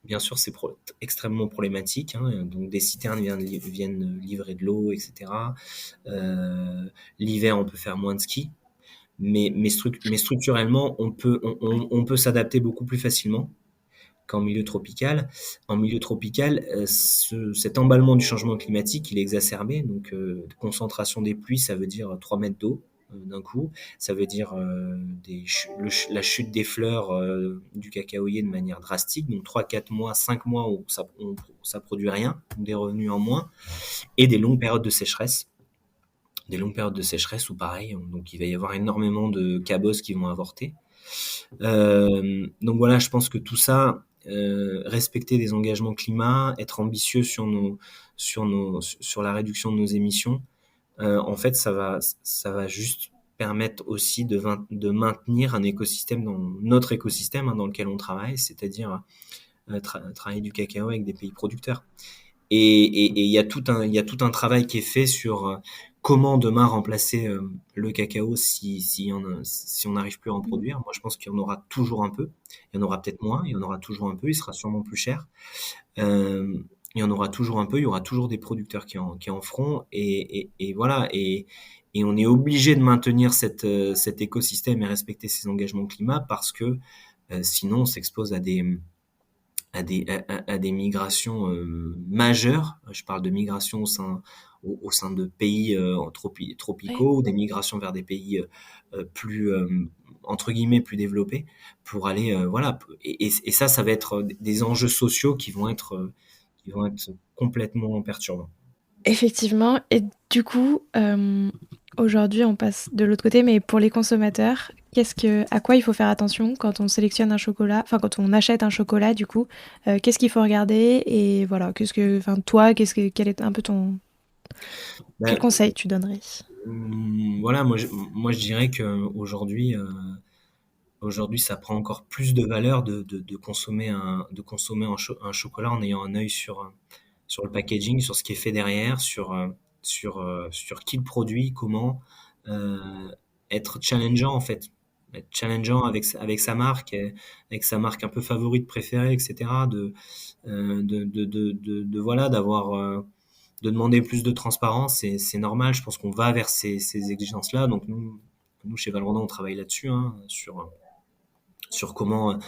bien sûr, extrêmement problématique, hein, donc des citernes viennent livrer de l'eau, etc. L'hiver, on peut faire moins de ski, mais structurellement, on peut s'adapter beaucoup plus facilement qu'en milieu tropical. En milieu tropical, cet emballement du changement climatique, il est exacerbé. Donc, concentration des pluies, ça veut dire 3 mètres d'eau d'un coup. Ça veut dire la chute des fleurs du cacaoyer de manière drastique. Donc, 3, 4 mois, 5 mois où ça produit rien, des revenus en moins, et des longues périodes de sécheresse. Des longues périodes de sécheresse où pareil, donc il va y avoir énormément de cabosses qui vont avorter. Donc voilà, je pense que tout ça, respecter des engagements climat, être ambitieux sur la réduction de nos émissions, en fait, ça va juste permettre aussi de maintenir un écosystème dans notre écosystème, hein, dans lequel on travaille, c'est-à-dire travailler du cacao avec des pays producteurs. Et il y a il y a tout un travail qui est fait sur comment demain remplacer le cacao si on n'arrive plus à en produire. Moi, je pense qu'il y en aura toujours un peu. Il y en aura peut-être moins, il y en aura toujours un peu. Il sera sûrement plus cher. Il y en aura toujours un peu. Il y aura toujours des producteurs qui en feront. Et voilà. Et on est obligé de maintenir cet écosystème et respecter ses engagements climat parce que sinon, on s'expose à des migrations majeures. Je parle de migration au sein de pays tropicaux, ou des migrations vers des pays plus entre guillemets plus développés pour aller voilà. Et ça va être des enjeux sociaux qui vont être complètement perturbants. Effectivement. Et du coup, aujourd'hui, on passe de l'autre côté, mais pour les consommateurs, à quoi il faut faire attention quand on sélectionne un chocolat, enfin quand on achète un chocolat, du coup, qu'est-ce qu'il faut regarder et voilà, toi, quel est un peu quel Ben, conseil tu donnerais? voilà, moi je dirais que aujourd'hui, ça prend encore plus de valeur de consommer un chocolat en ayant un œil sur le packaging, sur ce qui est fait derrière, sur qui le produit, comment euh, être challengeant en fait, être challengeant avec avec sa marque un peu favorite, préférée, etc. Voilà, de demander plus de transparence, c'est normal. Je pense qu'on va vers ces exigences-là. Donc nous chez Valrhona, on travaille là-dessus, hein, sur comment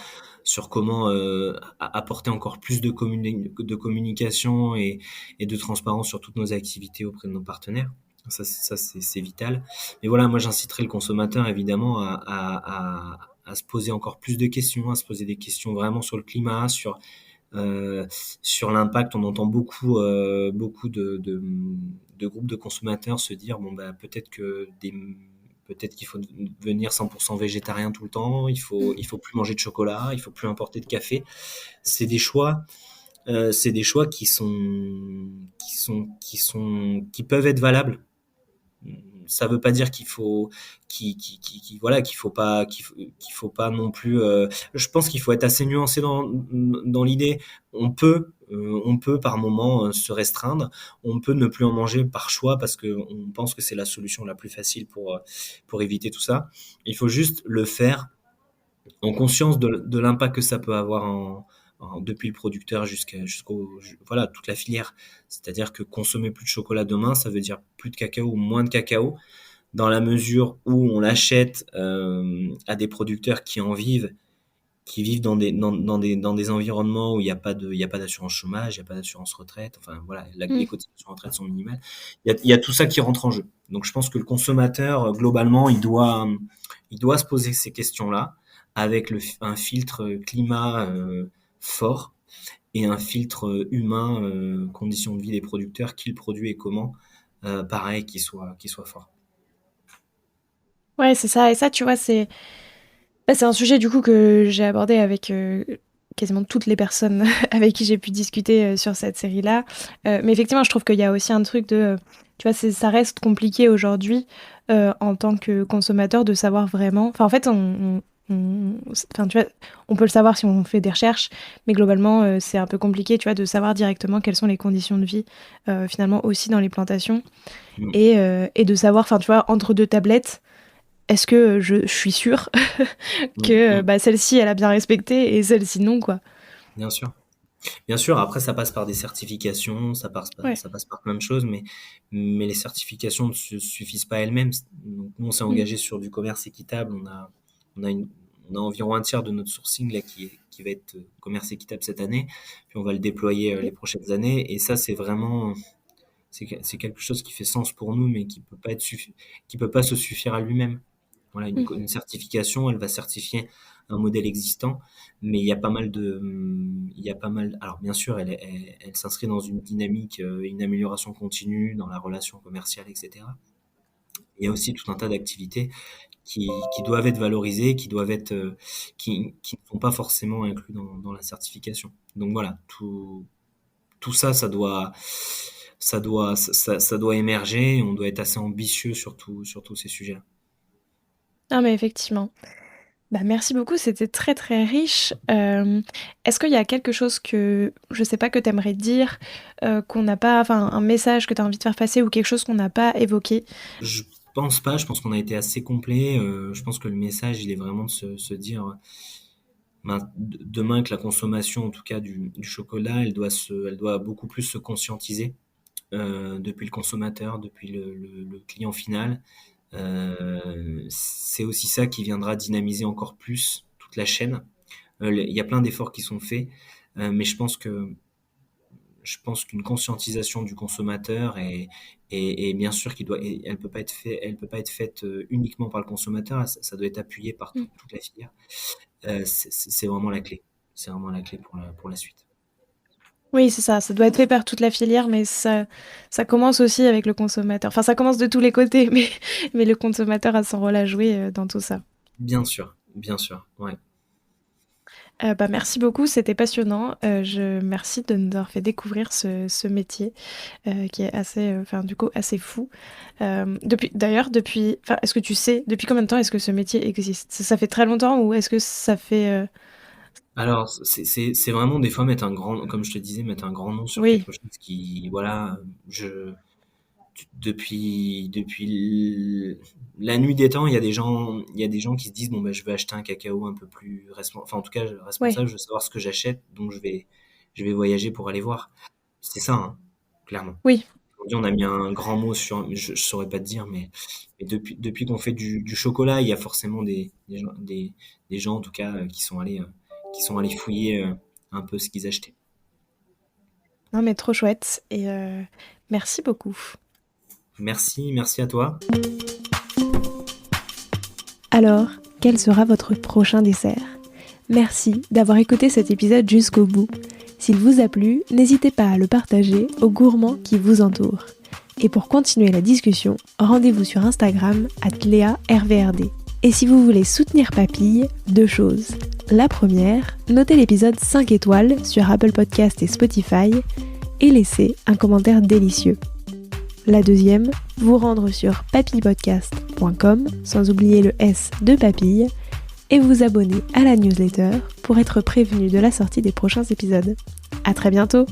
apporter encore plus de communication et de transparence sur toutes nos activités auprès de nos partenaires. Ça c'est vital. Mais voilà, moi j'inciterai le consommateur évidemment à se poser encore plus de questions, à se poser des questions vraiment sur le climat, sur l'impact. On entend beaucoup de groupes de consommateurs se dire bon bah peut-être qu'il faut devenir 100% végétarien tout le temps, il faut plus manger de chocolat, il faut plus importer de café. C'est des choix, c'est des choix qui peuvent être valables. Ça veut pas dire voilà, qu'il faut pas non plus. Je pense qu'il faut être assez nuancé dans l'idée. On peut par moment se restreindre. On peut ne plus en manger par choix parce que on pense que c'est la solution la plus facile pour éviter tout ça. Il faut juste le faire en conscience de l'impact que ça peut avoir depuis le producteur voilà, toute la filière. C'est-à-dire que consommer plus de chocolat demain, ça veut dire plus de cacao ou moins de cacao, dans la mesure où on l'achète à des producteurs qui vivent dans des environnements où il y a pas d'assurance chômage, il y a pas d'assurance retraite, enfin voilà, les cotisations retraite sont minimales. Il y a tout ça qui rentre en jeu. Donc je pense que le consommateur, globalement, il doit se poser ces questions-là avec un filtre climat fort et un filtre humain, conditions de vie des producteurs, qui le produit et comment, pareil, qui soit fort. Ouais, c'est ça. Et ça, tu vois, c'est un sujet du coup que j'ai abordé avec quasiment toutes les personnes avec qui j'ai pu discuter sur cette série-là. Mais effectivement, je trouve qu'il y a aussi un truc tu vois, ça reste compliqué aujourd'hui en tant que consommateur de savoir vraiment. Enfin, en fait, on Enfin, tu vois, on peut le savoir si on fait des recherches, mais globalement, c'est un peu compliqué, tu vois, de savoir directement quelles sont les conditions de vie, finalement, aussi dans les plantations. Mm. Et de savoir, enfin, tu vois, entre deux tablettes, est-ce que je suis sûre que Mm. celle-ci, elle a bien respecté et celle-ci, non, quoi. Bien sûr. Bien sûr, après ça passe par des certifications, Ouais. ça passe par plein de choses, mais les certifications ne suffisent pas elles-mêmes. Donc, nous, on s'est Mm. engagé sur du commerce équitable. On a, une, on a environ un tiers de notre sourcing là, qui va être commerce équitable cette année. Puis on va le déployer les Ok. prochaines années. Et ça, c'est vraiment, c'est quelque chose qui fait sens pour nous, mais qui peut pas se suffire à lui-même. Voilà, Mm. une certification, elle va certifier un modèle existant, mais il y a pas mal. Alors bien sûr, elle s'inscrit dans une dynamique, une amélioration continue dans la relation commerciale, etc. Il y a aussi tout un tas d'activités qui doivent être valorisées, qui ne sont pas forcément inclus dans la certification. Donc voilà, tout ça, ça doit émerger. Et on doit être assez ambitieux sur tous ces sujets-là. Ah, mais effectivement. Merci beaucoup, c'était très très riche. Est-ce qu'il y a quelque chose que, je sais pas, que t'aimerais dire, qu'on n'a pas, enfin un message que t'as envie de faire passer ou quelque chose qu'on n'a pas évoqué? Je pense pas, je pense qu'on a été assez complet. Je pense que le message, il est vraiment de se dire demain que la consommation, en tout cas du chocolat, elle doit beaucoup plus se conscientiser depuis le consommateur, depuis le client final. C'est aussi ça qui viendra dynamiser encore plus toute la chaîne. Il y a plein d'efforts qui sont faits, mais je pense qu'une conscientisation du consommateur et bien sûr elle peut pas être faite uniquement par le consommateur, ça doit être appuyé par Mm. toute la filière. C'est vraiment la clé. C'est vraiment la clé pour la suite. Oui, c'est ça, ça doit être fait par toute la filière, mais ça commence aussi avec le consommateur. Enfin, ça commence de tous les côtés, mais le consommateur a son rôle à jouer dans tout ça. Bien sûr, ouais. Merci beaucoup, c'était passionnant. Merci de nous avoir fait découvrir ce métier qui est assez, enfin, du coup, assez fou. Enfin, est-ce que tu sais depuis combien de temps est-ce que ce métier existe? Ça fait très longtemps ou est-ce que ça fait... Alors, c'est vraiment des fois mettre comme je te disais, mettre un grand nom sur Oui, quelque chose qui, voilà, depuis la nuit des temps, il y a des gens qui se disent, bon, ben, je vais acheter un cacao un peu plus responsable, enfin, en tout cas, ouais, responsable, je veux savoir ce que j'achète, donc je vais voyager pour aller voir. C'est ça, hein, clairement. oui. Aujourd'hui, on a mis un grand mot sur, je saurais pas te dire, mais depuis qu'on fait du chocolat, il y a forcément des gens, en tout cas, qui sont allés fouiller un peu ce qu'ils achetaient. Non, mais trop chouette. Et merci beaucoup. Merci à toi. Alors, quel sera votre prochain dessert? Merci d'avoir écouté cet épisode jusqu'au bout. S'il vous a plu, n'hésitez pas à le partager aux gourmands qui vous entourent. Et pour continuer la discussion, rendez-vous sur Instagram @learvrd. Et si vous voulez soutenir Papille, 2 choses. La première, notez l'épisode 5 étoiles sur Apple Podcast et Spotify et laissez un commentaire délicieux. La deuxième, vous rendre sur papillepodcast.com, sans oublier le S de Papille, et vous abonner à la newsletter pour être prévenu de la sortie des prochains épisodes. À très bientôt!